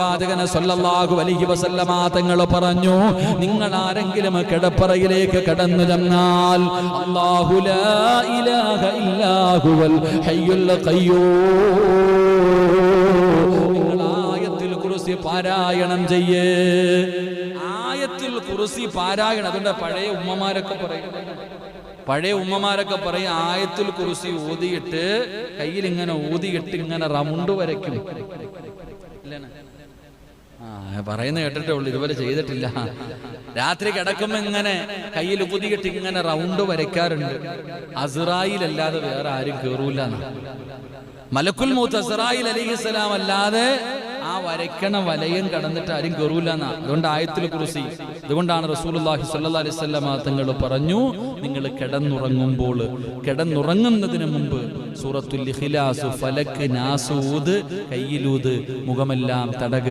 പ്രവാചകൻ സല്ലല്ലാഹു അലൈഹി വസല്ലമ തങ്ങൾ പറഞ്ഞു, നിങ്ങൾ ആരെങ്കിലും കിടപ്പറയിലേക്ക് കടന്നു ചെന്നാൽ അല്ലാഹു ലാ ഇലാഹ ഇല്ലാ ഹുവൽ ഹയ്യുൽ ഖയ്യൂം, നിങ്ങൾ ആയത്തുൽ കുർസി പാരായണം ചെയ്യേ. ആയത്തുൽ കുർസി പാരായണം. അതുകൊണ്ട് പഴയ ഉമ്മമാരൊക്കെ പറയും ആയത്തുൽ കുർസി ഓതിയിട്ട് കയ്യിൽ ഇങ്ങനെ ഊതിയിട്ട് ഇങ്ങനെ റൗണ്ട് വരയ്ക്കും. പറയുന്ന കേട്ടിട്ടേ ഉള്ളൂ, ഇതുപോലെ ചെയ്തിട്ടില്ല. രാത്രി കിടക്കുമ്പോ ഇങ്ങനെ കയ്യിൽ ഊതിയിട്ട് ഇങ്ങനെ റൗണ്ട് വരയ്ക്കാറുണ്ട്. അസ്റായിൽ അല്ലാതെ വേറെ ആരും കേറൂല. മലക്കുൽ മൗത്ത് അസ്റായിൽ അലൈഹിസ്സലാം അല്ലാതെ ആ വരയ്ക്കണ വലയം കടന്നിട്ട് ആരും കയറൂല എന്നാ. അതുകൊണ്ട് ആയത്തുൽ കുർസി. അതുകൊണ്ടാണ് റസൂലുള്ളാഹി സ്വല്ലല്ലാഹി അലൈഹി വസല്ലം തങ്ങൾ പറഞ്ഞു, നിങ്ങൾ കിടന്നുറങ്ങുന്നതിന് മുമ്പ് സൂറത്തുൽ ഇഖ്ലാസ്, ഫലക്, നാസ് ഊത്, കയ്യിലൂത്, മുഖമെല്ലാം തടക.